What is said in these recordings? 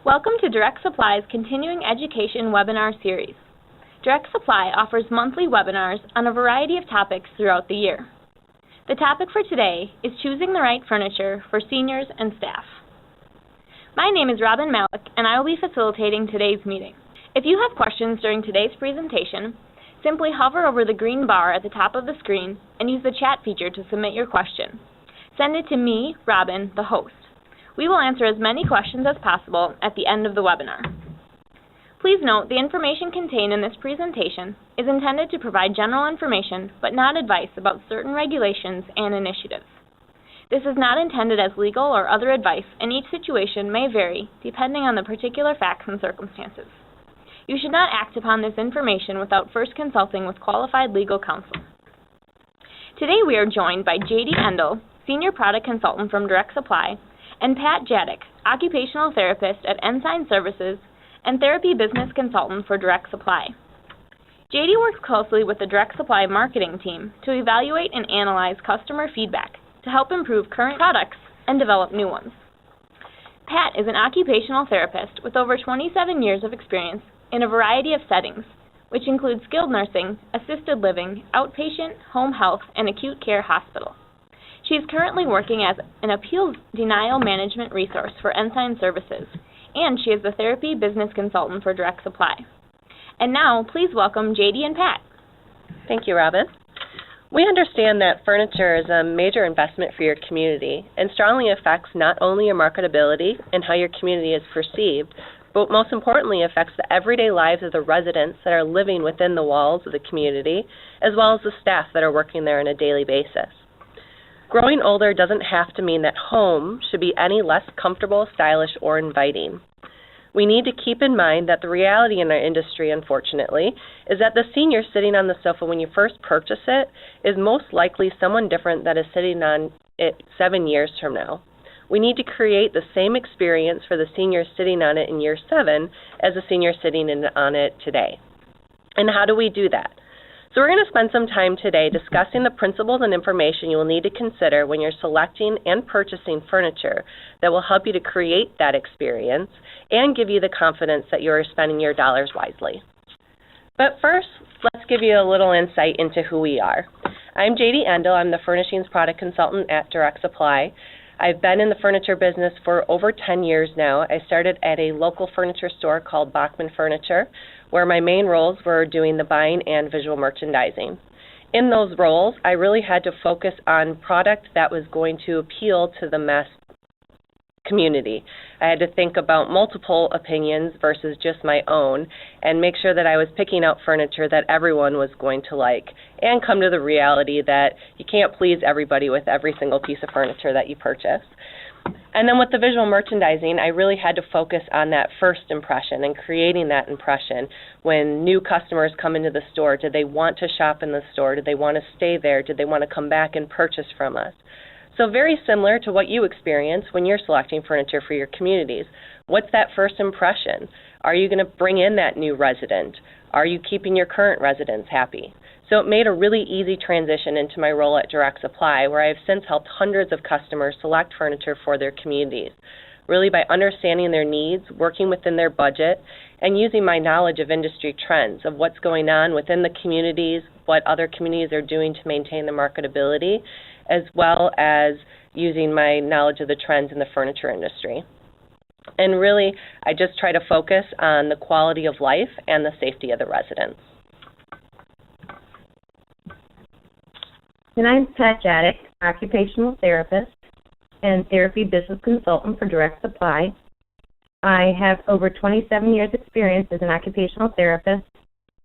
Welcome to Direct Supply's Continuing Education webinar series. Direct Supply offers monthly webinars on a variety of topics throughout the year. The topic for today is choosing the right furniture for seniors and staff. My name is Robin Malik, and I will be facilitating today's meeting. If you have questions during today's presentation, simply hover over the green bar at the top of the screen and use the chat feature to submit your question. Send it to me, Robin, the host. We will answer as many questions as possible at the end of the webinar. Please note the information contained in this presentation is intended to provide general information but not advice about certain regulations and initiatives. This is not intended as legal or other advice, and each situation may vary depending on the particular facts and circumstances. You should not act upon this information without first consulting with qualified legal counsel. Today we are joined by Jadick, Senior Product Consultant from Direct Supply, and Pat Jadick, Occupational Therapist at Ensign Services and Therapy Business Consultant for Direct Supply. JD works closely with the Direct Supply marketing team to evaluate and analyze customer feedback to help improve current products and develop new ones. Pat is an occupational therapist with over 27 years of experience in a variety of settings, which include skilled nursing, assisted living, outpatient, home health, and acute care hospital. She is currently working as an appeals denial management resource for Ensign Services, and she is the Therapy Business Consultant for Direct Supply. And now, please welcome JD and Pat. Thank you, Robin. We understand that furniture is a major investment for your community and strongly affects not only your marketability and how your community is perceived, but most importantly affects the everyday lives of the residents that are living within the walls of the community, as well as the staff that are working there on a daily basis. Growing older doesn't have to mean that home should be any less comfortable, stylish, or inviting. We need to keep in mind that the reality in our industry, unfortunately, is that the senior sitting on the sofa when you first purchase it is most likely someone different that is sitting on it 7 years from now. We need to create the same experience for the senior sitting on it in year 7 as the senior sitting on it today. And how do we do that? So we're going to spend some time today discussing the principles and information you will need to consider when you're selecting and purchasing furniture that will help you to create that experience and give you the confidence that you are spending your dollars wisely. But first, let's give you a little insight into who we are. I'm Jadick. I'm the Furnishings Product Consultant at Direct Supply. I've been in the furniture business for over 10 years now. I started at a local furniture store called Bachman Furniture, where my main roles were doing the buying and visual merchandising. In those roles, I really had to focus on product that was going to appeal to the mass community. I had to think about multiple opinions versus just my own and make sure that I was picking out furniture that everyone was going to like and come to the reality that you can't please everybody with every single piece of furniture that you purchase. And then with the visual merchandising, I really had to focus on that first impression and creating that impression. When new customers come into the store, do they want to shop in the store? Do they want to stay there? Do they want to come back and purchase from us? So very similar to what you experience when you're selecting furniture for your communities. What's that first impression? Are you going to bring in that new resident? Are you keeping your current residents happy? So it made a really easy transition into my role at Direct Supply, where I have since helped hundreds of customers select furniture for their communities, really by understanding their needs, working within their budget, and using my knowledge of industry trends, of what's going on within the communities, what other communities are doing to maintain the marketability, as well as using my knowledge of the trends in the furniture industry. And really, I just try to focus on the quality of life and the safety of the residents. And I'm Pat Jadick, Occupational Therapist and Therapy Business Consultant for Direct Supply. I have over 27 years experience as an occupational therapist,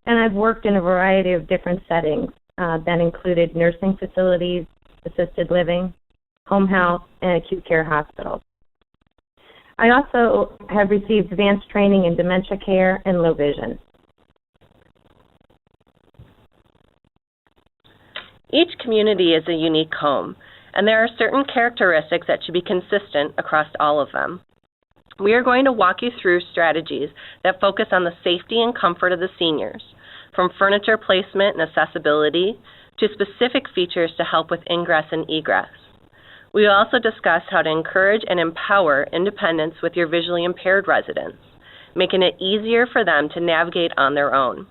and I've worked in a variety of different settings that included nursing facilities, assisted living, home health, and acute care hospitals. I also have received advanced training in dementia care and low vision. Each community is a unique home, and there are certain characteristics that should be consistent across all of them. We are going to walk you through strategies that focus on the safety and comfort of the seniors, from furniture placement and accessibility to specific features to help with ingress and egress. We will also discuss how to encourage and empower independence with your visually impaired residents, making it easier for them to navigate on their own.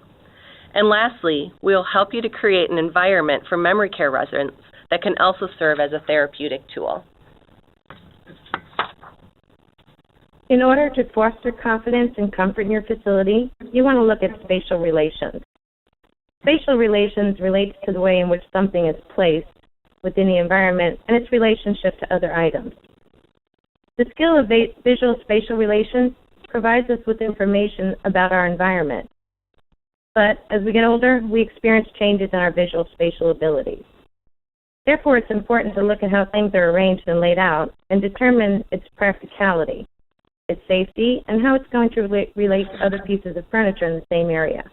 And lastly, we will help you to create an environment for memory care residents that can also serve as a therapeutic tool. In order to foster confidence and comfort in your facility, you want to look at spatial relations. Spatial relations relates to the way in which something is placed within the environment and its relationship to other items. The skill of visual spatial relations provides us with information about our environment. But as we get older, we experience changes in our visual spatial abilities. Therefore, it's important to look at how things are arranged and laid out and determine its practicality, its safety, and how it's going to relate to other pieces of furniture in the same area.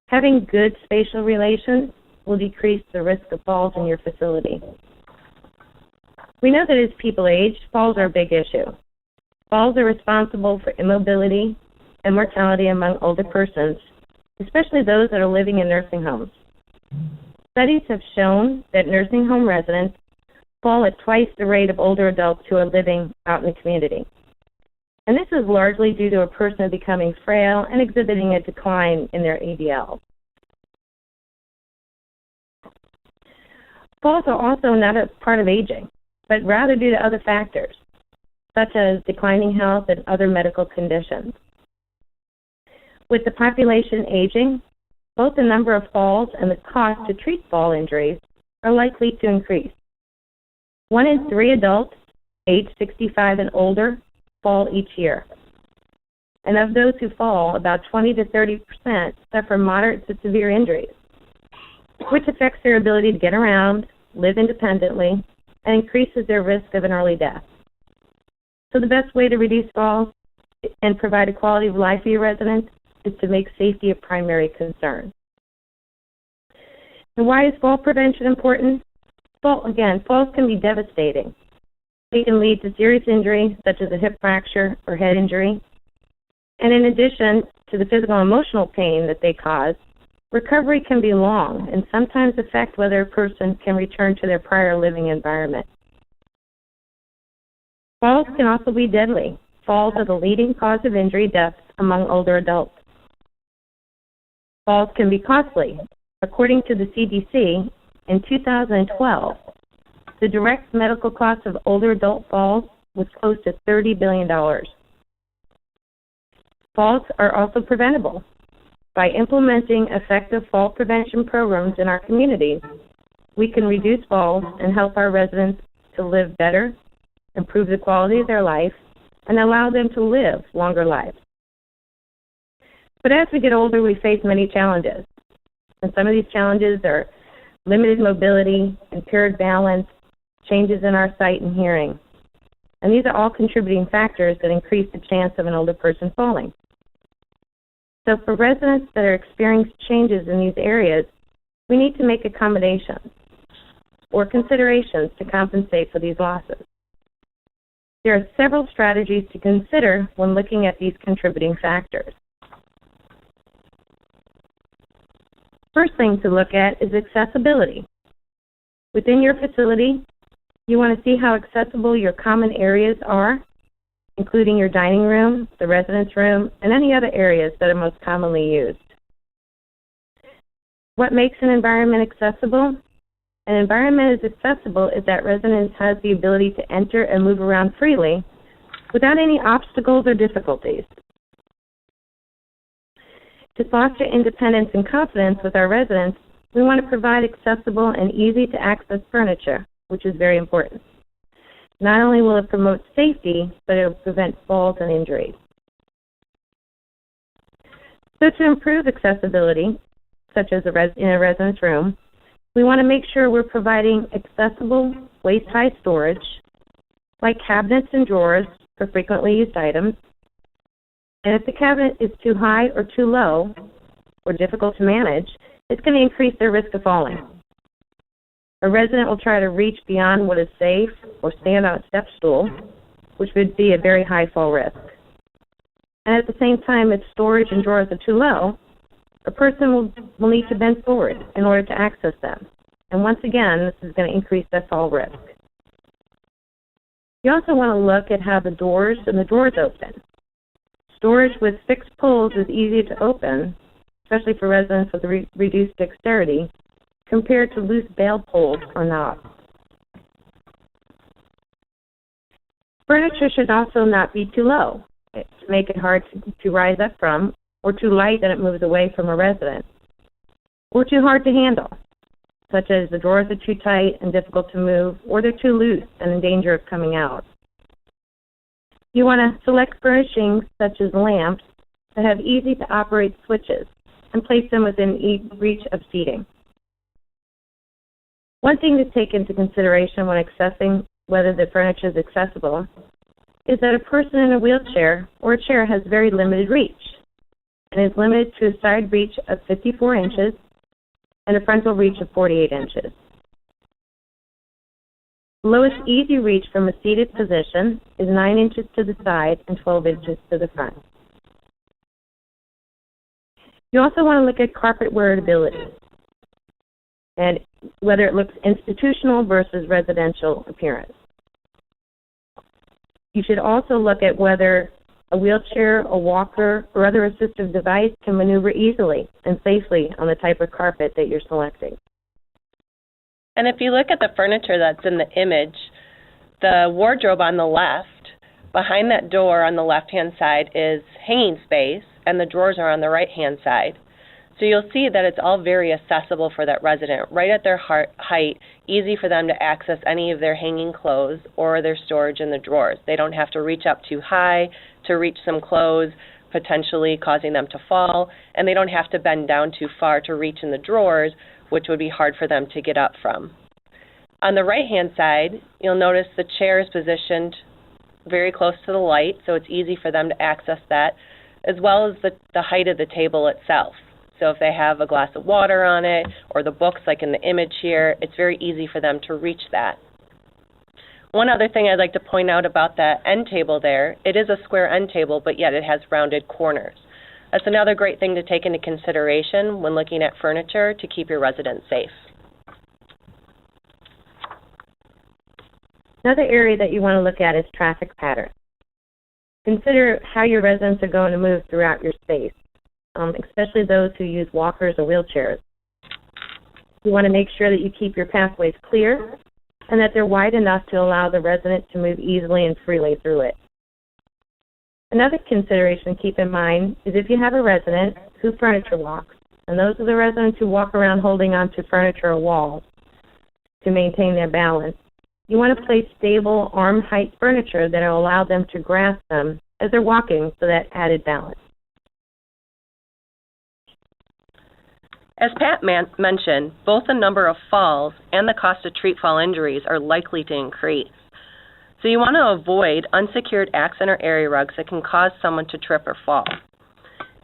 Having good spatial relations will decrease the risk of falls in your facility. We know that as people age, falls are a big issue. Falls are responsible for immobility and mortality among older persons, especially those that are living in nursing homes. Studies have shown that nursing home residents fall at twice the rate of older adults who are living out in the community. And this is largely due to a person becoming frail and exhibiting a decline in their ADL. Falls are also not a part of aging, but rather due to other factors, such as declining health and other medical conditions. With the population aging, both the number of falls and the cost to treat fall injuries are likely to increase. 1 in 3 adults age 65 and older fall each year. And of those who fall, about 20 to 30% suffer moderate to severe injuries, which affects their ability to get around, live independently, and increases their risk of an early death. So the best way to reduce falls and provide a quality of life for your residents is to make safety a primary concern. And why is fall prevention important? Falls can be devastating. They can lead to serious injury, such as a hip fracture or head injury. And in addition to the physical and emotional pain that they cause, recovery can be long and sometimes affect whether a person can return to their prior living environment. Falls can also be deadly. Falls are the leading cause of injury deaths among older adults. Falls can be costly. According to the CDC, in 2012, the direct medical cost of older adult falls was close to $30 billion. Falls are also preventable. By implementing effective fall prevention programs in our communities, we can reduce falls and help our residents to live better, improve the quality of their life, and allow them to live longer lives. But as we get older, we face many challenges. And some of these challenges are limited mobility, impaired balance, changes in our sight and hearing. And these are all contributing factors that increase the chance of an older person falling. So for residents that are experiencing changes in these areas, we need to make accommodations or considerations to compensate for these losses. There are several strategies to consider when looking at these contributing factors. First thing to look at is accessibility. Within your facility, you want to see how accessible your common areas are, including your dining room, the residence room, and any other areas that are most commonly used. What makes an environment accessible? An environment is accessible if that residence has the ability to enter and move around freely without any obstacles or difficulties. To foster independence and confidence with our residents, we want to provide accessible and easy-to-access furniture, which is very important. Not only will it promote safety, but it will prevent falls and injuries. So to improve accessibility, such as in a residence room, we want to make sure we're providing accessible waist-high storage, like cabinets and drawers for frequently used items. And if the cabinet is too high or too low, or difficult to manage, it's going to increase their risk of falling. A resident will try to reach beyond what is safe or stand on a step stool, which would be a very high fall risk. And at the same time, if storage and drawers are too low, a person will need to bend forward in order to access them. And once again, this is going to increase their fall risk. You also want to look at how the doors and the drawers open. Storage with fixed pulls is easy to open, especially for residents with reduced dexterity, compared to loose bail pulls or knobs. Furniture should also not be too low to make it hard to rise up from, or too light that it moves away from a resident, or too hard to handle, such as the drawers are too tight and difficult to move, or they're too loose and in danger of coming out. You want to select furnishings such as lamps that have easy-to-operate switches and place them within reach of seating. One thing to take into consideration when assessing whether the furniture is accessible is that a person in a wheelchair or a chair has very limited reach and is limited to a side reach of 54 inches and a frontal reach of 48 inches. The lowest easy reach from a seated position is 9 inches to the side and 12 inches to the front. You also want to look at carpet wearability and whether it looks institutional versus residential appearance. You should also look at whether a wheelchair, a walker, or other assistive device can maneuver easily and safely on the type of carpet that you're selecting. And if you look at the furniture that's in the image, the wardrobe on the left, behind that door on the left-hand side is hanging space, and the drawers are on the right-hand side. So you'll see that it's all very accessible for that resident, right at their height, easy for them to access any of their hanging clothes or their storage in the drawers. They don't have to reach up too high to reach some clothes, potentially causing them to fall, and they don't have to bend down too far to reach in the drawers, which would be hard for them to get up from. On the right-hand side, you'll notice the chair is positioned very close to the light, so it's easy for them to access that, as well as the height of the table itself. So if they have a glass of water on it, or the books like in the image here, it's very easy for them to reach that. One other thing I'd like to point out about that end table there, it is a square end table, but yet it has rounded corners. That's another great thing to take into consideration when looking at furniture to keep your residents safe. Another area that you want to look at is traffic patterns. Consider how your residents are going to move throughout your space, especially those who use walkers or wheelchairs. You want to make sure that you keep your pathways clear and that they're wide enough to allow the resident to move easily and freely through it. Another consideration to keep in mind is if you have a resident who furniture walks, and those are the residents who walk around holding onto furniture or walls to maintain their balance, you want to place stable arm height furniture that will allow them to grasp them as they're walking for that added balance. As Pat mentioned, both the number of falls and the cost to treat fall injuries are likely to increase. So you want to avoid unsecured accent or area rugs that can cause someone to trip or fall.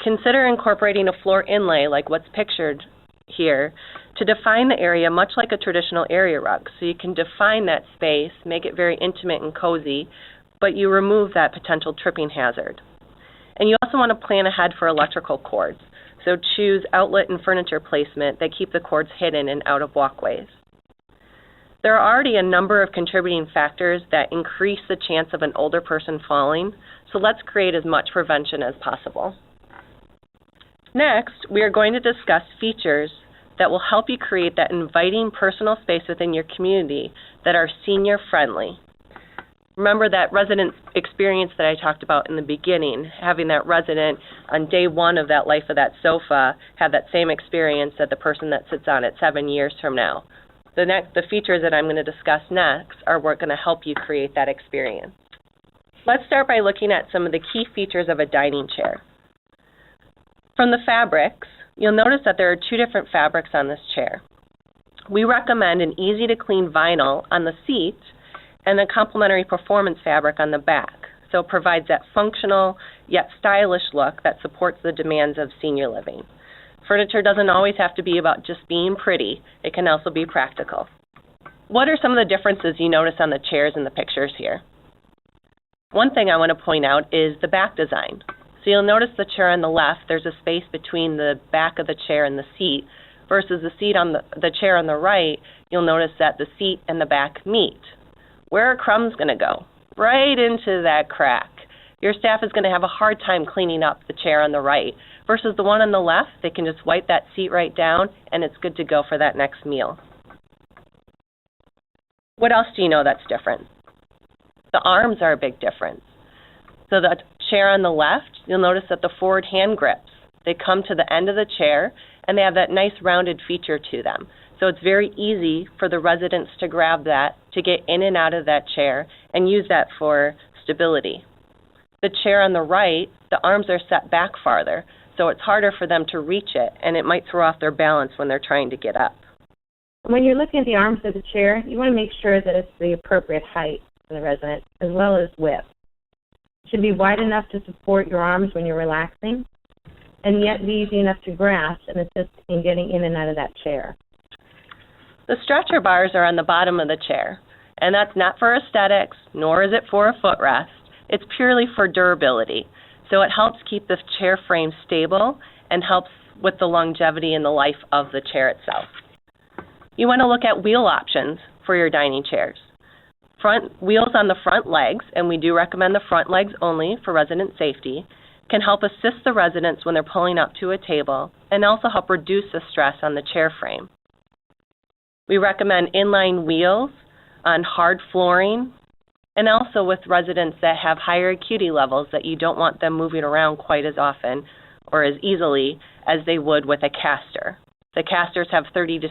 Consider incorporating a floor inlay like what's pictured here to define the area much like a traditional area rug. So you can define that space, make it very intimate and cozy, but you remove that potential tripping hazard. And you also want to plan ahead for electrical cords. So choose outlet and furniture placement that keep the cords hidden and out of walkways. There are already a number of contributing factors that increase the chance of an older person falling, so let's create as much prevention as possible. Next, we are going to discuss features that will help you create that inviting personal space within your community that are senior-friendly. Remember that resident experience that I talked about in the beginning, having that resident on day one of that life of that sofa have that same experience that the person that sits on it 7 years from now. The features that I'm going to discuss next are what's going to help you create that experience. Let's start by looking at some of the key features of a dining chair. From the fabrics, you'll notice that there are two different fabrics on this chair. We recommend an easy-to-clean vinyl on the seat and a complementary performance fabric on the back. So it provides that functional yet stylish look that supports the demands of senior living. Furniture doesn't always have to be about just being pretty. It can also be practical. What are some of the differences you notice on the chairs in the pictures here? One thing I want to point out is the back design. So you'll notice the chair on the left, there's a space between the back of the chair and the seat, versus the seat on the chair on the right, you'll notice that the seat and the back meet. Where are crumbs going to go? right into that crack. Your staff is going to have a hard time cleaning up the chair on the right versus the one on the left. They can just wipe that seat right down and it's good to go for that next meal. What else do you know that's different? The arms are a big difference. So the chair on the left, you'll notice that the forward hand grips, they come to the end of the chair and they have that nice rounded feature to them. So it's very easy for the residents to grab that, to get in and out of that chair and use that for stability. The chair on the right, the arms are set back farther, so it's harder for them to reach it and it might throw off their balance when they're trying to get up. When you're looking at the arms of the chair, you want to make sure that it's the appropriate height for the resident as well as width. It should be wide enough to support your arms when you're relaxing and yet be easy enough to grasp and assist in getting in and out of that chair. The stretcher bars are on the bottom of the chair, and that's not for aesthetics, nor is it for a footrest. It's purely for durability. So it helps keep the chair frame stable and helps with the longevity and the life of the chair itself. You want to look at wheel options for your dining chairs. Front wheels on the front legs, and we do recommend the front legs only for resident safety, can help assist the residents when they're pulling up to a table and also help reduce the stress on the chair frame. We recommend inline wheels on hard flooring and also with residents that have higher acuity levels that you don't want them moving around quite as often or as easily as they would with a caster. The casters have 30 to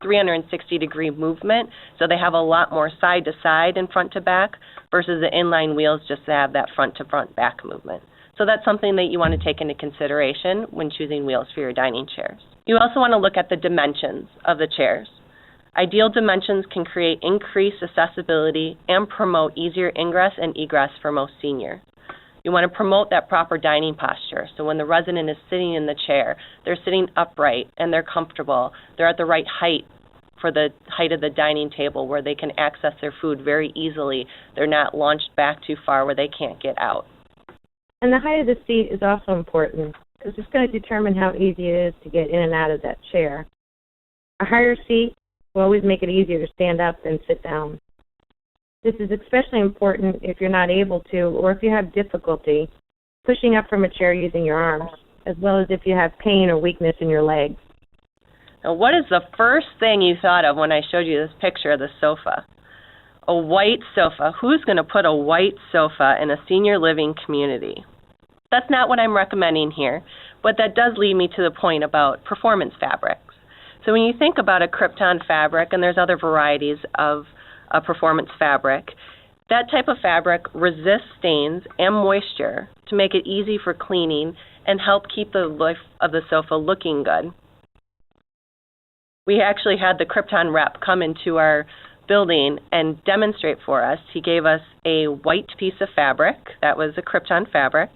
360 degree movement, so they have a lot more side to side and front to back versus the inline wheels just have that front to front back movement. So that's something that you want to take into consideration when choosing wheels for your dining chairs. You also want to look at the dimensions of the chairs. Ideal dimensions can create increased accessibility and promote easier ingress and egress for most seniors. You want to promote that proper dining posture, so when the resident is sitting in the chair, they're sitting upright and they're comfortable. They're at the right height for the height of the dining table where they can access their food very easily. They're not launched back too far where they can't get out. And the height of the seat is also important because it's going to determine how easy it is to get in and out of that chair. A higher seat will always make it easier to stand up than sit down. This is especially important if you're not able to or if you have difficulty pushing up from a chair using your arms, as well as if you have pain or weakness in your legs. Now, what is the first thing you thought of when I showed you this picture of the sofa? A white sofa. Who's going to put a white sofa in a senior living community? That's not what I'm recommending here, but that does lead me to the point about performance fabrics. So when you think about a Krypton fabric, and there's other varieties of a performance fabric, that type of fabric resists stains and moisture to make it easy for cleaning and help keep the life of the sofa looking good. We actually had the Krypton rep come into our building and demonstrate for us. He gave us a white piece of fabric, that was a Krypton fabric,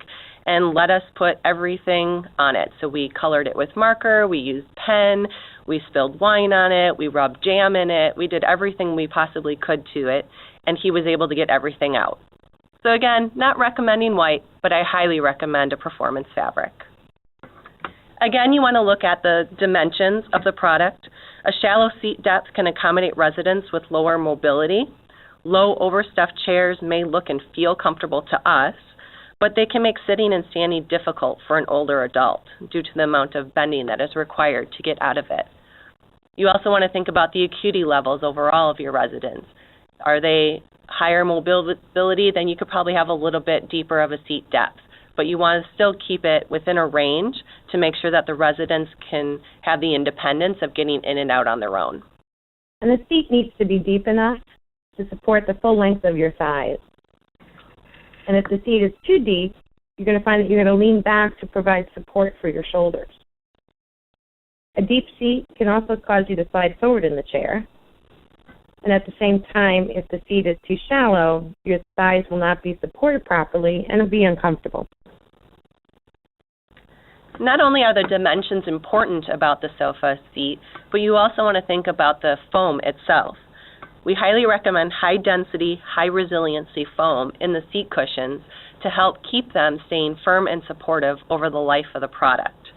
and let us put everything on it. So we colored it with marker, we used pen, we spilled wine on it, we rubbed jam in it, we did everything we possibly could to it, and he was able to get everything out. So again, not recommending white, but I highly recommend a performance fabric. Again, you want to look at the dimensions of the product. A shallow seat depth can accommodate residents with lower mobility. Low overstuffed chairs may look and feel comfortable to us, but they can make sitting and standing difficult for an older adult due to the amount of bending that is required to get out of it. You also want to think about the acuity levels overall of your residents. Are they higher mobility? Then you could probably have a little bit deeper of a seat depth, but you want to still keep it within a range to make sure that the residents can have the independence of getting in and out on their own. And the seat needs to be deep enough to support the full length of your thighs. And if the seat is too deep, you're going to find that you're going to lean back to provide support for your shoulders. A deep seat can also cause you to slide forward in the chair. And at the same time, if the seat is too shallow, your thighs will not be supported properly and it'll be uncomfortable. Not only are the dimensions important about the sofa seat, but you also want to think about the foam itself. We highly recommend high-density, high-resiliency foam in the seat cushions to help keep them staying firm and supportive over the life of the product.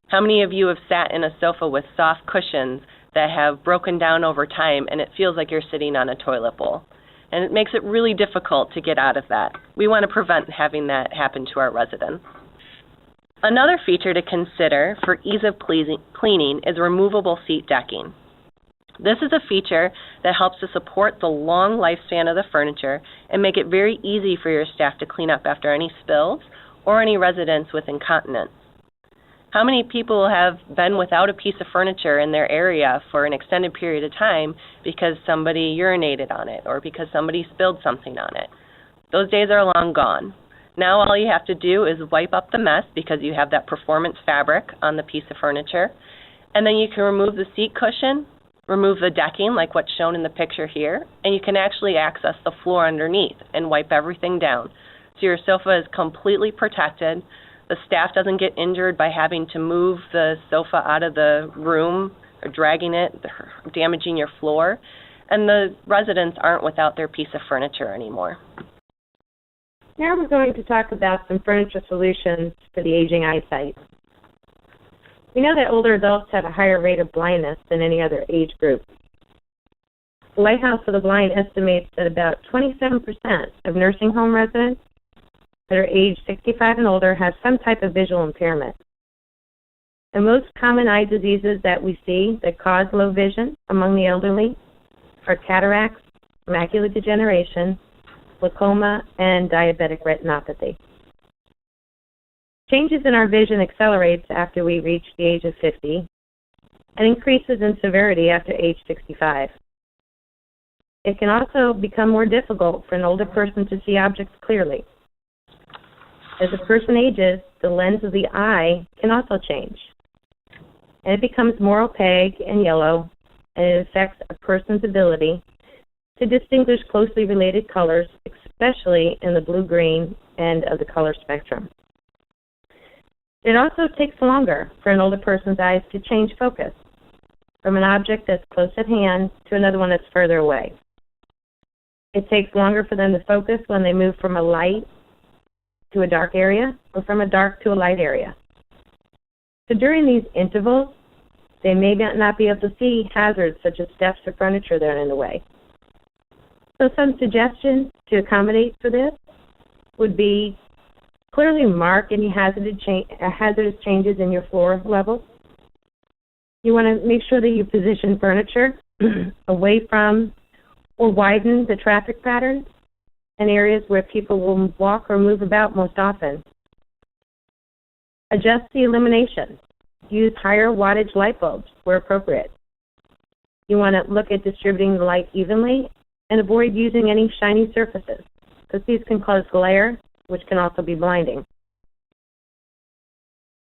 How many of you have sat in a sofa with soft cushions that have broken down over time and it feels like you're sitting on a toilet bowl? and it makes it really difficult to get out of that. We want to prevent having that happen to our residents. Another feature to consider for ease of cleaning is removable seat decking. This is a feature that helps to support the long lifespan of the furniture and make it very easy for your staff to clean up after any spills or any residents with incontinence. How many people have been without a piece of furniture in their area for an extended period of time because somebody urinated on it or because somebody spilled something on it? Those days are long gone. Now all you have to do is wipe up the mess because you have that performance fabric on the piece of furniture, and then you can remove the seat cushion, remove the decking like what's shown in the picture here, and you can actually access the floor underneath and wipe everything down. So your sofa is completely protected. The staff doesn't get injured by having to move the sofa out of the room or dragging it, damaging your floor, and the residents aren't without their piece of furniture anymore. Now we're going to talk about some furniture solutions for the aging eyesight. We know that older adults have a higher rate of blindness than any other age group. The Lighthouse for the Blind estimates that about 27% of nursing home residents that are age 65 and older have some type of visual impairment. The most common eye diseases that we see that cause low vision among the elderly are cataracts, macular degeneration, glaucoma, and diabetic retinopathy. Changes in our vision accelerates after we reach the age of 50 and increases in severity after age 65. It can also become more difficult for an older person to see objects clearly. As a person ages, the lens of the eye can also change, and it becomes more opaque and yellow, and it affects a person's ability to distinguish closely related colors, especially in the blue-green end of the color spectrum. It also takes longer for an older person's eyes to change focus from an object that's close at hand to another one that's further away. It takes longer for them to focus when they move from a light to a dark area or from a dark to a light area. So during these intervals, they may not be able to see hazards such as steps or furniture that are in the way. So some suggestions to accommodate for this would be clearly mark any hazardous changes in your floor levels. You want to make sure that you position furniture away from or widen the traffic patterns in areas where people will walk or move about most often. Adjust the illumination. Use higher wattage light bulbs where appropriate. You want to look at distributing the light evenly and avoid using any shiny surfaces, because these can cause glare, which can also be blinding.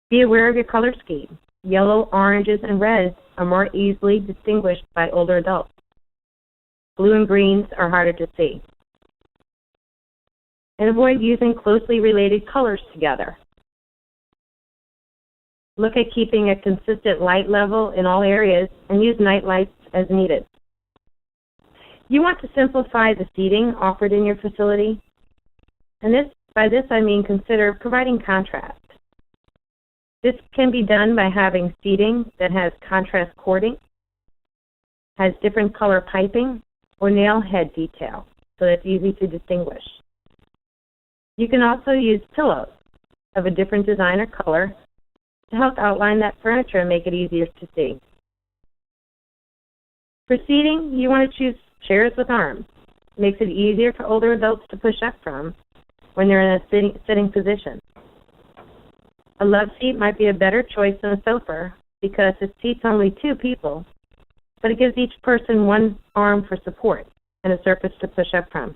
Be aware of your color scheme. Yellow, oranges, and reds are more easily distinguished by older adults. Blue and greens are harder to see. And avoid using closely related colors together. Look at keeping a consistent light level in all areas and use night lights as needed. You want to simplify the seating offered in your facility. And by this I mean consider providing contrast. This can be done by having seating that has contrast cording, has different color piping, or nail head detail, so that it's easy to distinguish. You can also use pillows of a different design or color to help outline that furniture and make it easier to see. For seating, you want to choose chairs with arms. It makes it easier for older adults to push up from when they're in a sitting position. A love seat might be a better choice than a sofa because it seats only two people, but it gives each person one arm for support and a surface to push up from.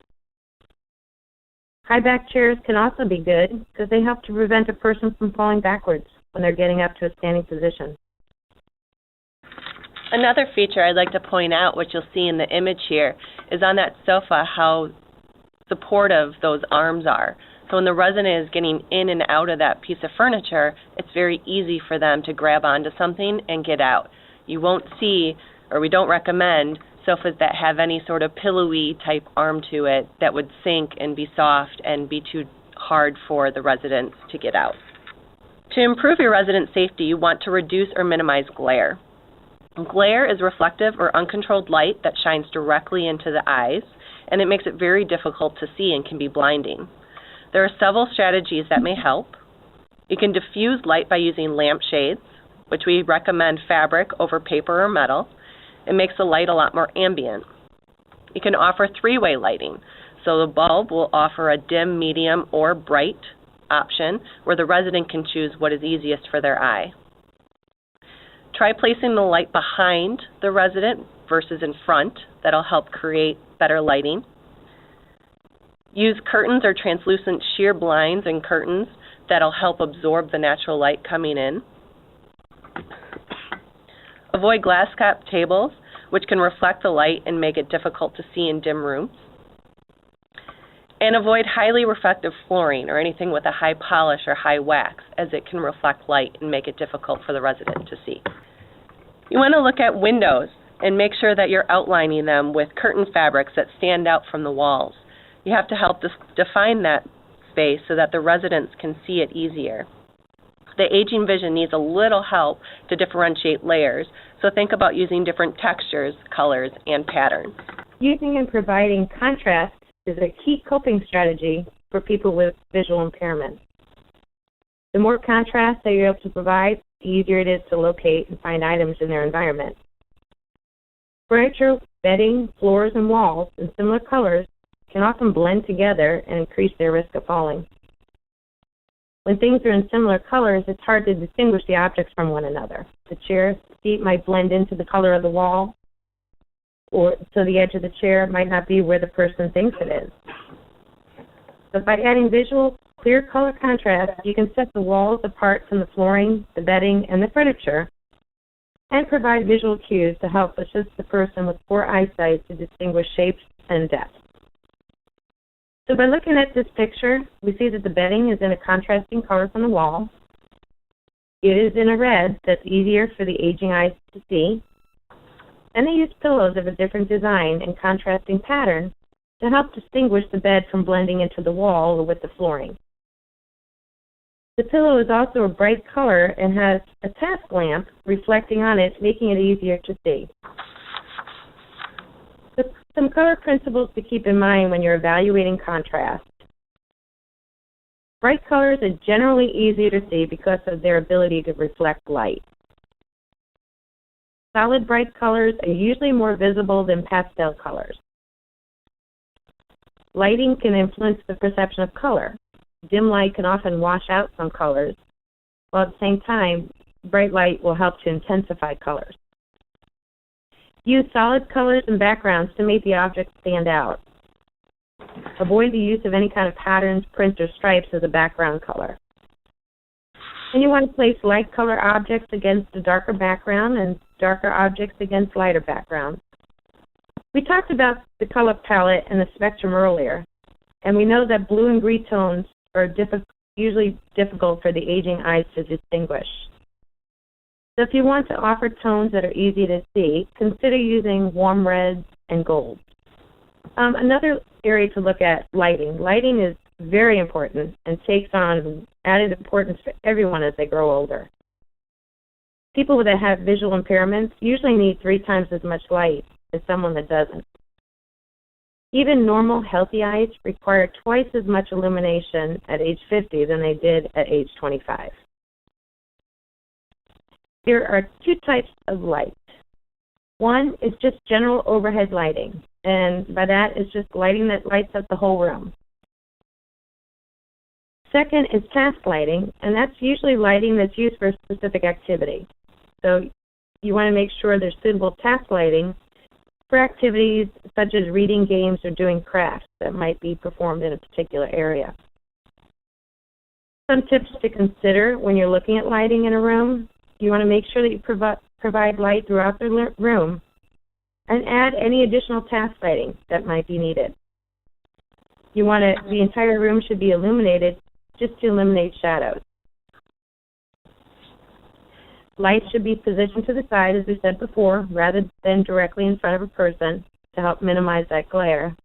High back chairs can also be good because they help to prevent a person from falling backwards when they're getting up to a standing position. Another feature I'd like to point out, which you'll see in the image here, is on that sofa how supportive those arms are. So when the resident is getting in and out of that piece of furniture, it's very easy for them to grab onto something and get out. You won't see, or we don't recommend, sofas that have any sort of pillowy type arm to it that would sink and be soft and be too hard for the residents to get out. To improve your resident safety, you want to reduce or minimize glare. Glare is reflective or uncontrolled light that shines directly into the eyes and it makes it very difficult to see and can be blinding. There are several strategies that may help. You can diffuse light by using lamp shades, which we recommend fabric over paper or metal. It makes the light a lot more ambient. You can offer three-way lighting, so the bulb will offer a dim, medium, or bright option where the resident can choose what is easiest for their eye. Try placing the light behind the resident versus in front. That'll help create better lighting. Use curtains or translucent sheer blinds and curtains that'll help absorb the natural light coming in. Avoid glass cap tables, which can reflect the light and make it difficult to see in dim rooms. And avoid highly reflective flooring or anything with a high polish or high wax, as it can reflect light and make it difficult for the resident to see. You want to look at windows and make sure that you're outlining them with curtain fabrics that stand out from the walls. You have to help define that space so that the residents can see it easier. The aging vision needs a little help to differentiate layers, so think about using different textures, colors, and patterns. Using and providing contrast is a key coping strategy for people with visual impairment. The more contrast that you're able to provide, the easier it is to locate and find items in their environment. Furniture, bedding, floors, and walls in similar colors can often blend together and increase their risk of falling. When things are in similar colors, it's hard to distinguish the objects from one another. The chair seat might blend into the color of the wall, or so the edge of the chair might not be where the person thinks it is. So by adding visual, clear color contrast, you can set the walls apart from the flooring, the bedding, and the furniture, and provide visual cues to help assist the person with poor eyesight to distinguish shapes and depth. So by looking at this picture, we see that the bedding is in a contrasting color from the wall. It is in a red that's easier for the aging eyes to see. And they use pillows of a different design and contrasting pattern to help distinguish the bed from blending into the wall or with the flooring. The pillow is also a bright color and has a task lamp reflecting on it, making it easier to see. So some color principles to keep in mind when you're evaluating contrast. Bright colors are generally easier to see because of their ability to reflect light. Solid bright colors are usually more visible than pastel colors. Lighting can influence the perception of color. Dim light can often wash out some colors, while at the same time, bright light will help to intensify colors. Use solid colors and backgrounds to make the object stand out. Avoid the use of any kind of patterns, prints, or stripes as a background color. And you want to place light color objects against a darker background and darker objects against lighter backgrounds. We talked about the color palette and the spectrum earlier, and we know that blue and green tones are usually difficult for the aging eyes to distinguish. So if you want to offer tones that are easy to see, consider using warm reds and golds. Another area to look at, lighting. Lighting is very important and takes on added importance for everyone as they grow older. People that have visual impairments usually need 3 times as much light as someone that doesn't. Even normal, healthy eyes require twice as much illumination at age 50 than they did at age 25. There are 2 types of light. One is just general overhead lighting, and by that it's just lighting that lights up the whole room. Second is task lighting, and that's usually lighting that's used for a specific activity. So you want to make sure there's suitable task lighting for activities such as reading, games, or doing crafts that might be performed in a particular area. Some tips to consider when you're looking at lighting in a room: you want to make sure that you provide light throughout the room and add any additional task lighting that might be needed. The entire room should be illuminated just to eliminate shadows. Light should be positioned to the side, as we said before, rather than directly in front of a person to help minimize that glare.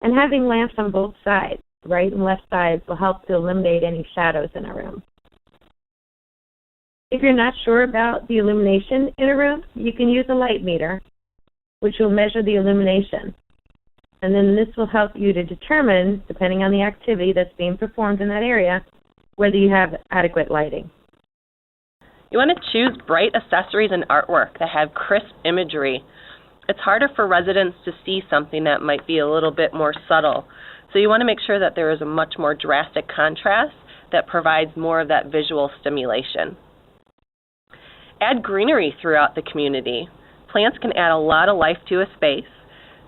And having lamps on both sides, right and left sides, will help to eliminate any shadows in a room. If you're not sure about the illumination in a room, you can use a light meter, which will measure the illumination. And then this will help you to determine, depending on the activity that's being performed in that area, whether you have adequate lighting. You want to choose bright accessories and artwork that have crisp imagery. It's harder for residents to see something that might be a little bit more subtle. So you want to make sure that there is a much more drastic contrast that provides more of that visual stimulation. Add greenery throughout the community. Plants can add a lot of life to a space.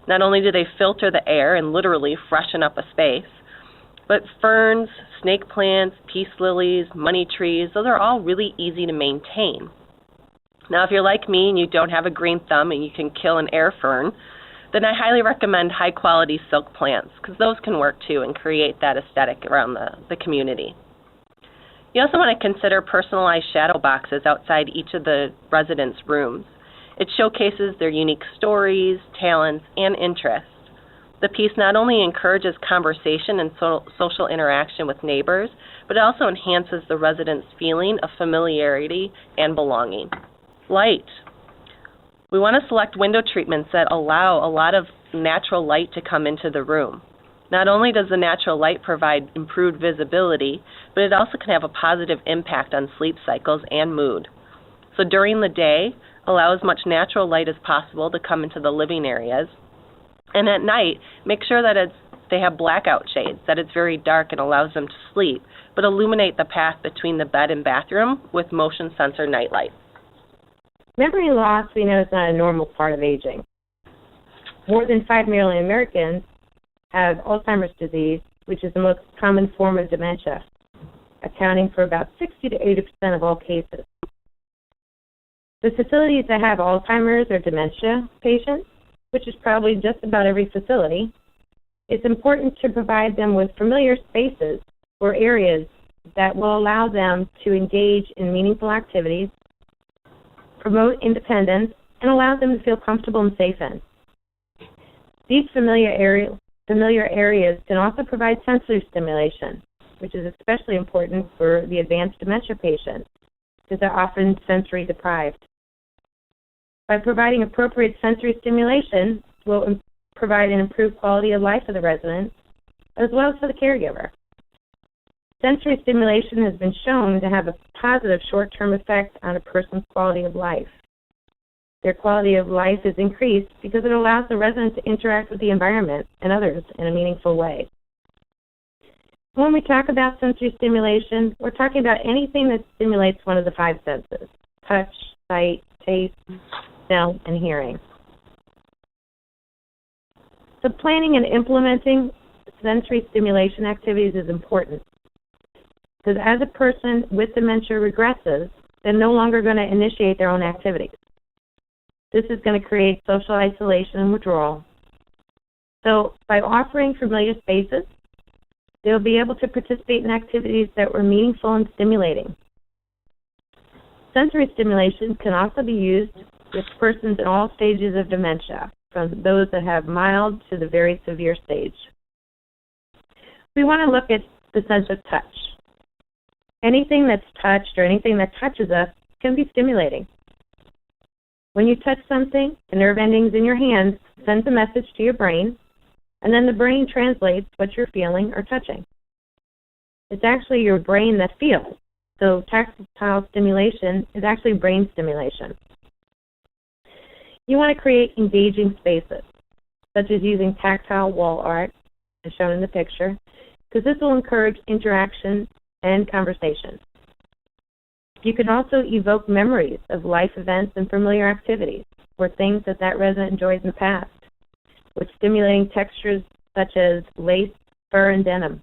Not only do they filter the air and literally freshen up a space, but ferns, snake plants, peace lilies, money trees, those are all really easy to maintain. Now, if you're like me and you don't have a green thumb and you can kill an air fern, then I highly recommend high-quality silk plants, because those can work too and create that aesthetic around the community. You also want to consider personalized shadow boxes outside each of the residents' rooms. It showcases their unique stories, talents, and interests. The piece not only encourages conversation and social interaction with neighbors, but it also enhances the residents' feeling of familiarity and belonging. Light. We want to select window treatments that allow a lot of natural light to come into the room. Not only does the natural light provide improved visibility, but it also can have a positive impact on sleep cycles and mood. So during the day, allow as much natural light as possible to come into the living areas. And at night, make sure that they have blackout shades, that it's very dark and allows them to sleep, but illuminate the path between the bed and bathroom with motion sensor nightlight. Memory loss, we know, is not a normal part of aging. More than 5 million Americans have Alzheimer's disease, which is the most common form of dementia, accounting for about 60 to 80% of all cases. The facilities that have Alzheimer's or dementia patients, which is probably just about every facility, it's important to provide them with familiar spaces or areas that will allow them to engage in meaningful activities, promote independence, and allow them to feel comfortable and safe in. These familiar areas can also provide sensory stimulation, which is especially important for the advanced dementia patients, because they're often sensory deprived. By providing appropriate sensory stimulation, will provide an improved quality of life for the resident, as well as for the caregiver. Sensory stimulation has been shown to have a positive short-term effect on a person's quality of life. Their quality of life is increased because it allows the resident to interact with the environment and others in a meaningful way. When we talk about sensory stimulation, we're talking about anything that stimulates one of the 5 senses: touch, sight, taste, smell, and hearing. So planning and implementing sensory stimulation activities is important, because as a person with dementia regresses, they're no longer going to initiate their own activities. This is going to create social isolation and withdrawal. So by offering familiar spaces, they'll be able to participate in activities that were meaningful and stimulating. Sensory stimulation can also be used with persons in all stages of dementia, from those that have mild to the very severe stage. We want to look at the sense of touch. Anything that's touched or anything that touches us can be stimulating. When you touch something, the nerve endings in your hands sends a message to your brain, and then the brain translates what you're feeling or touching. It's actually your brain that feels. So tactile stimulation is actually brain stimulation. You want to create engaging spaces, such as using tactile wall art, as shown in the picture, because this will encourage interaction and conversation. You can also evoke memories of life events and familiar activities, or things that resident enjoyed in the past, with stimulating textures such as lace, fur, and denim.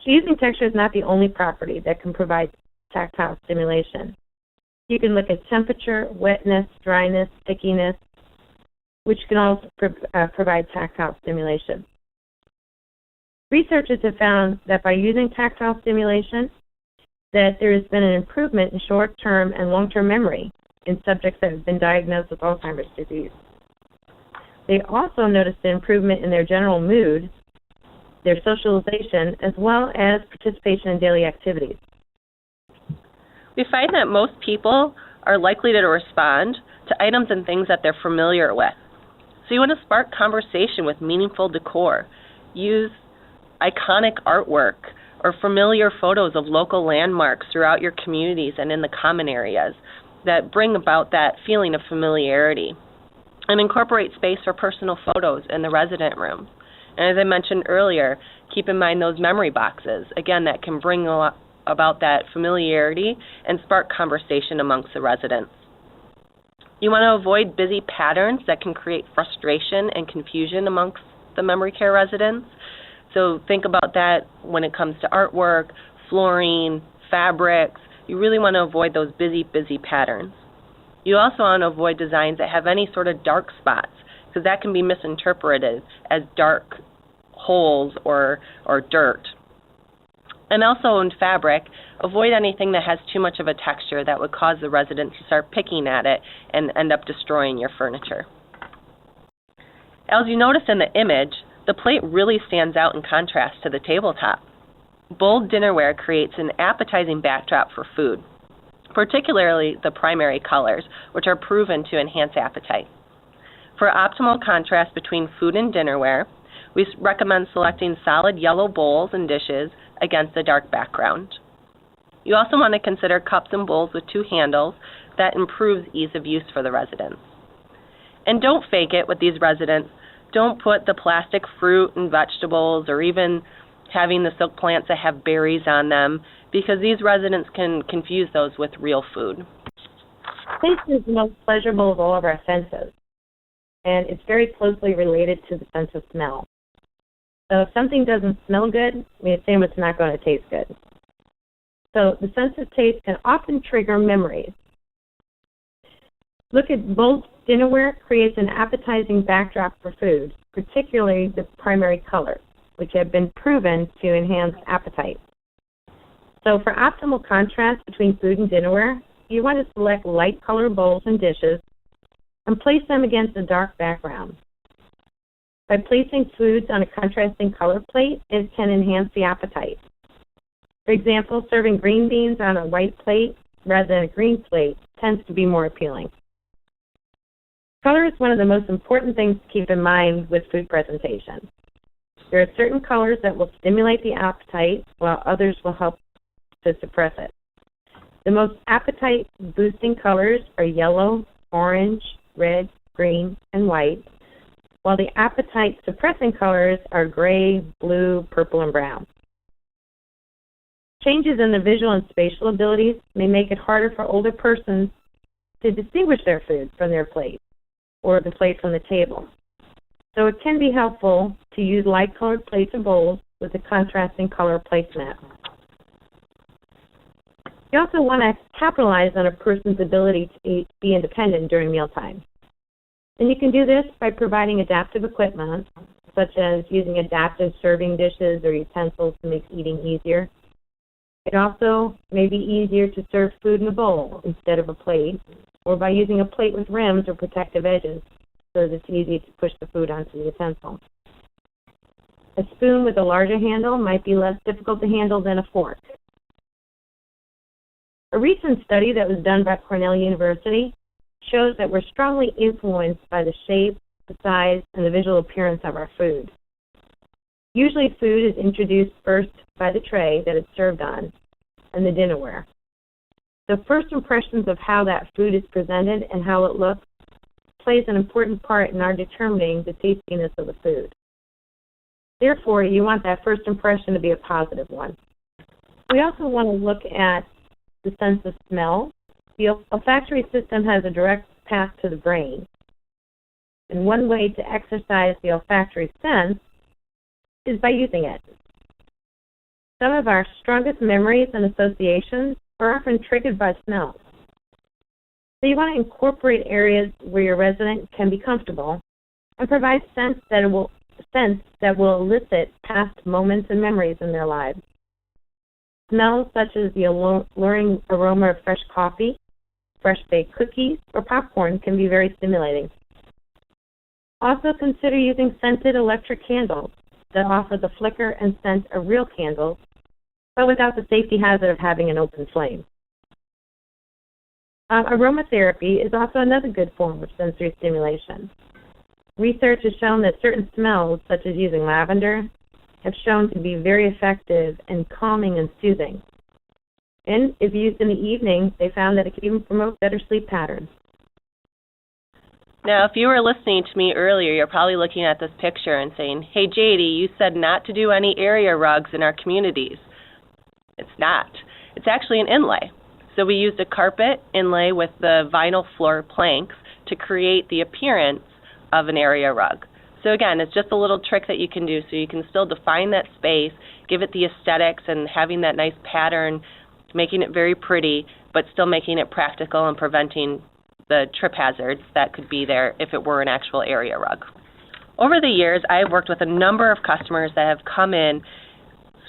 Using texture is not the only property that can provide tactile stimulation. You can look at temperature, wetness, dryness, stickiness, which can also provide tactile stimulation. Researchers have found that by using tactile stimulation, that there has been an improvement in short-term and long-term memory in subjects that have been diagnosed with Alzheimer's disease. They also noticed an improvement in their general mood, their socialization, as well as participation in daily activities. We find that most people are likely to respond to items and things that they're familiar with. So you want to spark conversation with meaningful decor. Use iconic artwork or familiar photos of local landmarks throughout your communities and in the common areas that bring about that feeling of familiarity. And incorporate space for personal photos in the resident rooms. And as I mentioned earlier, keep in mind those memory boxes, again, that can bring about that familiarity and spark conversation amongst the residents. You want to avoid busy patterns that can create frustration and confusion amongst the memory care residents. So think about that when it comes to artwork, flooring, fabrics. You really want to avoid those busy patterns. You also want to avoid designs that have any sort of dark spots, because that can be misinterpreted as dark holes or dirt. And also in fabric, avoid anything that has too much of a texture that would cause the residents to start picking at it and end up destroying your furniture. As you notice in the image, the plate really stands out in contrast to the tabletop. Bold dinnerware creates an appetizing backdrop for food, particularly the primary colors, which are proven to enhance appetite. For optimal contrast between food and dinnerware, we recommend selecting solid yellow bowls and dishes against a dark background. You also want to consider cups and bowls with two handles. That improves ease of use for the residents. And don't fake it with these residents. Don't put the plastic fruit and vegetables or even having the silk plants that have berries on them, because these residents can confuse those with real food. Taste is the most pleasurable of all of our senses, and it's very closely related to the sense of smell. So if something doesn't smell good, we assume it's not going to taste good. So the sense of taste can often trigger memories. Look at bold dinnerware creates an appetizing backdrop for food, particularly the primary colors, which have been proven to enhance appetite. So for optimal contrast between food and dinnerware, you want to select light colored bowls and dishes and place them against a dark background. By placing foods on a contrasting color plate, it can enhance the appetite. For example, serving green beans on a white plate rather than a green plate tends to be more appealing. Color is one of the most important things to keep in mind with food presentation. There are certain colors that will stimulate the appetite, while others will help to suppress it. The most appetite-boosting colors are yellow, orange, red, green, and white, while the appetite-suppressing colors are gray, blue, purple, and brown. Changes in the visual and spatial abilities may make it harder for older persons to distinguish their food from their plate or the plate from the table. So it can be helpful to use light-colored plates or bowls with a contrasting color placement. You also want to capitalize on a person's ability to be independent during mealtime. And you can do this by providing adaptive equipment, such as using adaptive serving dishes or utensils to make eating easier. It also may be easier to serve food in a bowl instead of a plate, or by using a plate with rims or protective edges so that it's easy to push the food onto the utensil. A spoon with a larger handle might be less difficult to handle than a fork. A recent study that was done by Cornell University shows that we're strongly influenced by the shape, the size, and the visual appearance of our food. Usually food is introduced first by the tray that it's served on and the dinnerware. The first impressions of how that food is presented and how it looks plays an important part in our determining the tastiness of the food. Therefore, you want that first impression to be a positive one. We also want to look at the sense of smell. The olfactory system has a direct path to the brain. And one way to exercise the olfactory sense is by using it. Some of our strongest memories and associations are often triggered by smells. So you want to incorporate areas where your resident can be comfortable and provide sense that will elicit past moments and memories in their lives. Smells such as the alluring aroma of fresh coffee, fresh baked cookies, or popcorn can be very stimulating. Also consider using scented electric candles that offer the flicker and scent of real candles, but without the safety hazard of having an open flame. Aromatherapy is also another good form of sensory stimulation. Research has shown that certain smells, such as using lavender, have shown to be very effective and calming and soothing. And if used in the evening, they found that it could even promote better sleep patterns. Now, if you were listening to me earlier, you're probably looking at this picture and saying, hey, JD, you said not to do any area rugs in our communities. It's not. It's actually an inlay. So we used a carpet inlay with the vinyl floor planks to create the appearance of an area rug. So again, it's just a little trick that you can do so you can still define that space, give it the aesthetics and having that nice pattern, making it very pretty, but still making it practical and preventing the trip hazards that could be there if it were an actual area rug. Over the years, I've worked with a number of customers that have come in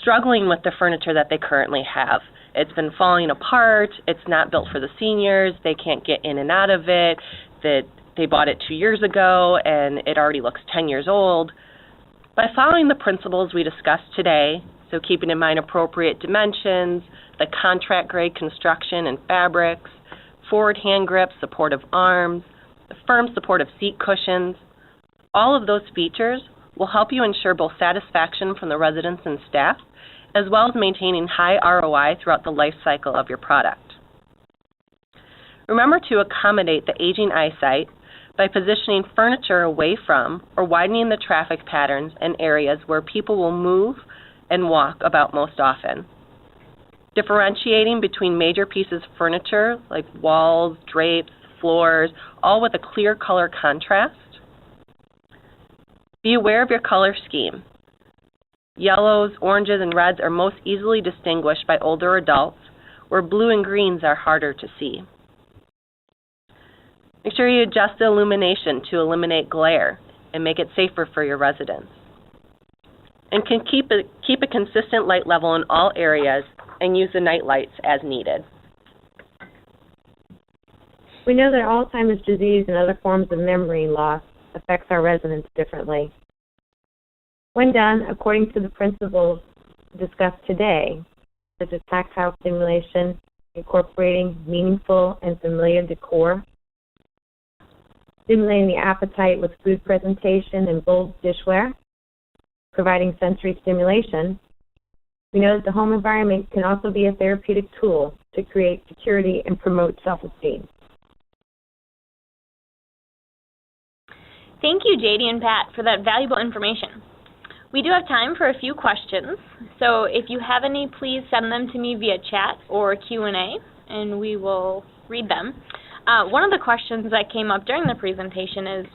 struggling with the furniture that they currently have. It's been falling apart, it's not built for the seniors, they can't get in and out of it, that they bought it 2 years ago and it already looks 10 years old. By following the principles we discussed today, so keeping in mind appropriate dimensions, the contract-grade construction and fabrics, forward hand grips, supportive arms, the firm supportive seat cushions, all of those features will help you ensure both satisfaction from the residents and staff, as well as maintaining high ROI throughout the life cycle of your product. Remember to accommodate the aging eyesight by positioning furniture away from or widening the traffic patterns in areas where people will move and walk about most often. Differentiating between major pieces of furniture like walls, drapes, floors, all with a clear color contrast. Be aware of your color scheme. Yellows, oranges, and reds are most easily distinguished by older adults, where blue and greens are harder to see. Make sure you adjust the illumination to eliminate glare and make it safer for your residents. And can keep a consistent light level in all areas and use the night lights as needed. We know that Alzheimer's disease and other forms of memory loss affects our residents differently. When done according to the principles discussed today, such as tactile stimulation, incorporating meaningful and familiar decor, stimulating the appetite with food presentation and bold dishware, providing sensory stimulation, we know that the home environment can also be a therapeutic tool to create security and promote self-esteem. Thank you, JD and Pat, for that valuable information. We do have time for a few questions, so if you have any, please send them to me via chat or Q&A, and we will read them. One of the questions that came up during the presentation is,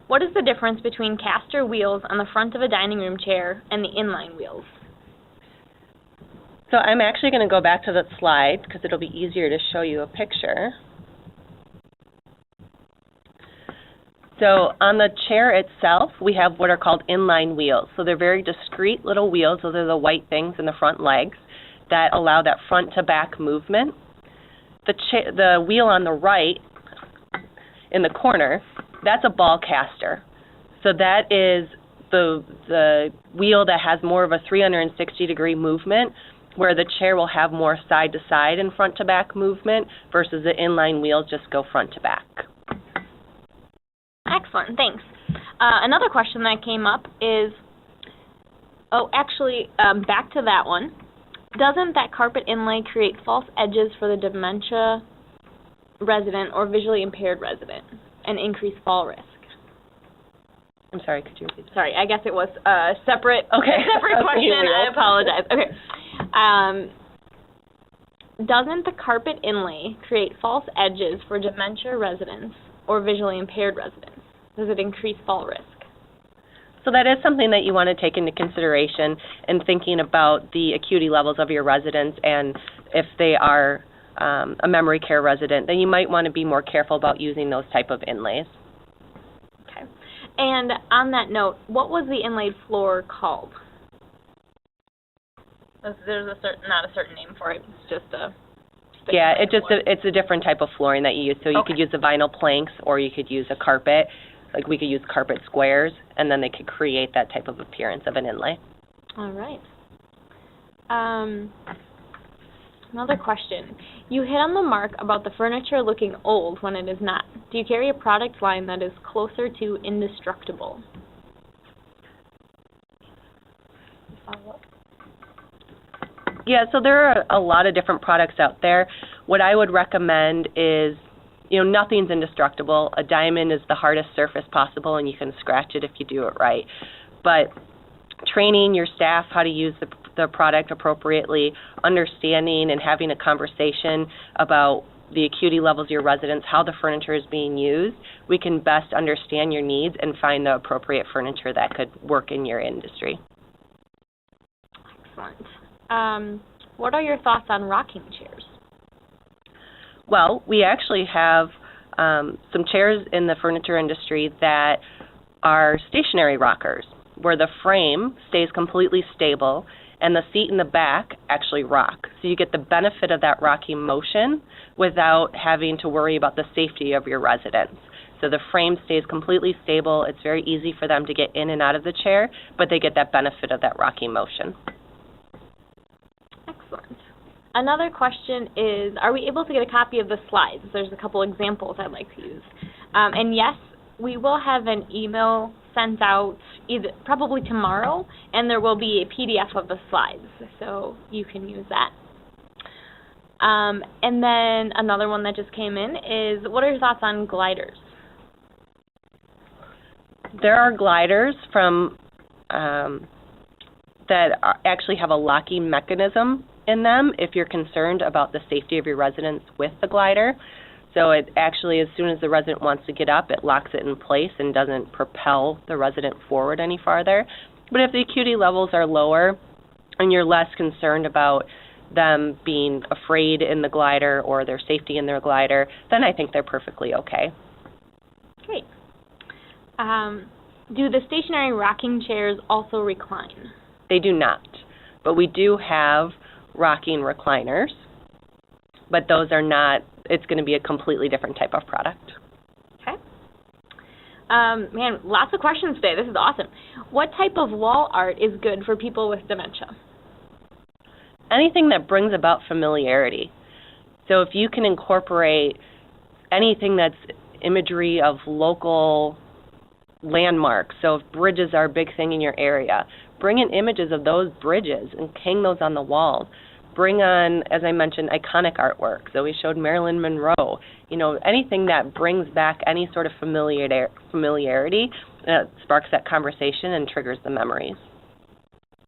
what is the difference between caster wheels on the front of a dining room chair and the inline wheels? So I'm actually going to go back to that slide because it'll be easier to show you a picture. So on the chair itself, we have what are called inline wheels. So they're very discrete little wheels. Those are the white things in the front legs that allow that front to back movement. The wheel on the right in the corner, that's a ball caster. So that is the wheel that has more of a 360-degree movement, where the chair will have more side-to-side and front-to-back movement versus the inline wheels just go front to back. Excellent, thanks. Another question that came up is, back to that one. Doesn't that carpet inlay create false edges for the dementia resident or visually impaired resident and increase fall risk? I'm sorry, could you repeat that? Sorry, I guess it was a separate question. I apologize. Okay. Doesn't the carpet inlay create false edges for dementia residents or visually impaired residents? Does it increase fall risk? So that is something that you want to take into consideration in thinking about the acuity levels of your residents, and if they are a memory care resident, then you might want to be more careful about using those type of inlays. Okay. And on that note, what was the inlaid floor called? There's not a certain name for it. It's just a... Yeah, it's a different type of flooring that you use. So you could use the vinyl planks, or you could use a carpet. Like we could use carpet squares, and then they could create that type of appearance of an inlay. All right. Another question. You hit on the mark about the furniture looking old when it is not. Do you carry a product line that is closer to indestructible? Yeah, so there are a lot of different products out there. What I would recommend is, nothing's indestructible. A diamond is the hardest surface possible, and you can scratch it if you do it right. But training your staff how to use the product appropriately, understanding and having a conversation about the acuity levels of your residents, how the furniture is being used, we can best understand your needs and find the appropriate furniture that could work in your industry. Excellent. What are your thoughts on rocking chairs? Well, we actually have some chairs in the furniture industry that are stationary rockers, where the frame stays completely stable and the seat in the back actually rock. So you get the benefit of that rocking motion without having to worry about the safety of your residents. So the frame stays completely stable. It's very easy for them to get in and out of the chair, but they get that benefit of that rocking motion. Excellent. Another question is, are we able to get a copy of the slides? There's a couple examples I'd like to use. And yes, we will have an email sent out probably tomorrow, and there will be a PDF of the slides, so you can use that. And then another one that just came in is, what are your thoughts on gliders? There are gliders that actually have a locking mechanism in them if you're concerned about the safety of your residents with the glider. So it actually, as soon as the resident wants to get up, it locks it in place and doesn't propel the resident forward any farther. But if the acuity levels are lower and you're less concerned about them being afraid in the glider or their safety in their glider, then I think they're perfectly okay. Great. Do the stationary rocking chairs also recline? They do not, but we do have rocking recliners, but those are not, it's going to be a completely different type of product. Okay. Man, lots of questions today. This is awesome. What type of wall art is good for people with dementia? Anything that brings about familiarity. So if you can incorporate anything that's imagery of local landmarks, so if bridges are a big thing in your area, bring in images of those bridges and hang those on the walls. Bring on, as I mentioned, iconic artwork. So we showed Marilyn Monroe. Anything that brings back any sort of familiarity sparks that conversation and triggers the memories.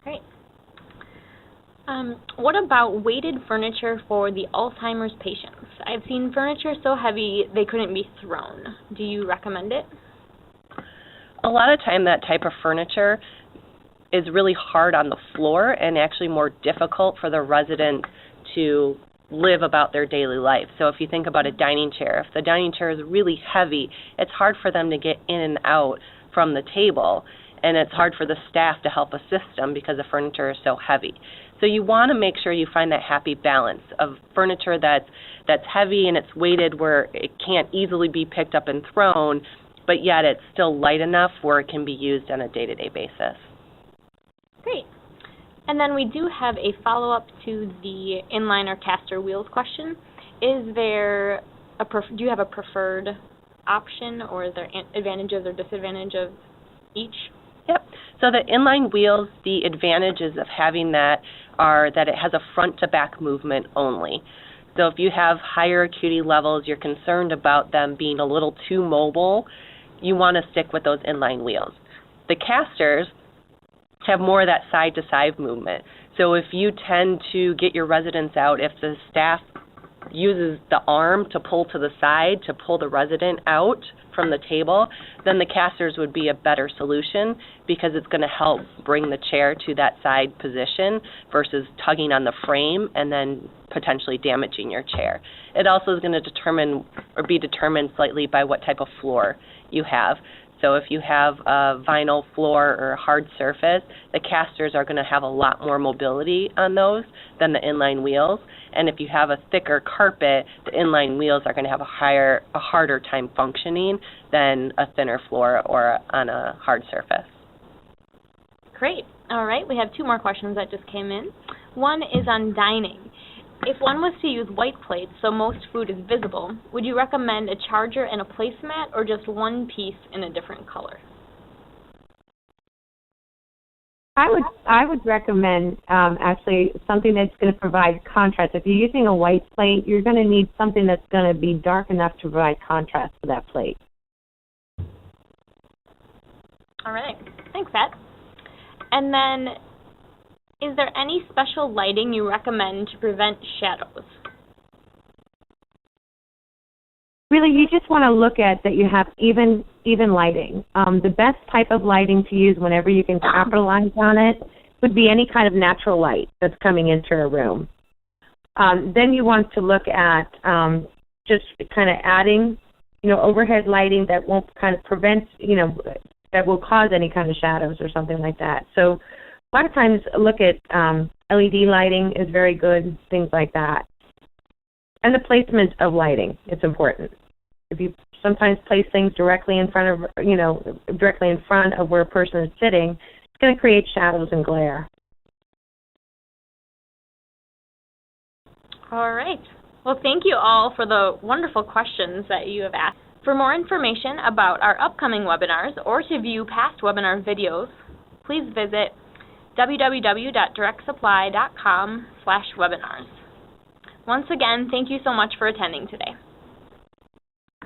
Great. What about weighted furniture for the Alzheimer's patients? I've seen furniture so heavy they couldn't be thrown. Do you recommend it? A lot of time that type of furniture is really hard on the floor and actually more difficult for the resident to live about their daily life. So if you think about a dining chair, if the dining chair is really heavy, it's hard for them to get in and out from the table, and it's hard for the staff to help assist them because the furniture is so heavy. So you want to make sure you find that happy balance of furniture that's heavy and it's weighted where it can't easily be picked up and thrown, but yet it's still light enough where it can be used on a day-to-day basis. Great. And then we do have a follow-up to the inline or caster wheels question. Is there do you have a preferred option, or is there advantages or disadvantages of each? Yep. So the inline wheels, the advantages of having that are that it has a front-to-back movement only. So if you have higher acuity levels, you're concerned about them being a little too mobile, you want to stick with those inline wheels. The casters have more of that side-to-side movement. So if you tend to get your residents out, if the staff uses the arm to pull to the side to pull the resident out from the table, then the casters would be a better solution because it's going to help bring the chair to that side position versus tugging on the frame and then potentially damaging your chair. It also is going to be determined slightly by what type of floor you have. So if you have a vinyl floor or a hard surface, the casters are going to have a lot more mobility on those than the inline wheels. And if you have a thicker carpet, the inline wheels are going to have a harder time functioning than a thinner floor or on a hard surface. Great. All right, we have two more questions that just came in. One is on dining. If one was to use white plates so most food is visible, would you recommend a charger and a placemat or just one piece in a different color? I would recommend actually something that's going to provide contrast. If you're using a white plate, you're going to need something that's going to be dark enough to provide contrast to that plate. All right. Thanks, Pat. And then, is there any special lighting you recommend to prevent shadows? Really, you just want to look at that you have even lighting. The best type of lighting to use whenever you can capitalize on it would be any kind of natural light that's coming into a room. Then you want to look at just kind of adding, overhead lighting that won't kind of prevent, that will cause any kind of shadows or something like that. So a lot of times look at LED lighting is very good, things like that. And the placement of lighting, it's important. If you sometimes place things directly in front of where a person is sitting, it's going to create shadows and glare. All right. Well, thank you all for the wonderful questions that you have asked. For more information about our upcoming webinars or to view past webinar videos, please visit www.directsupply.com/webinars. Once again, thank you so much for attending today.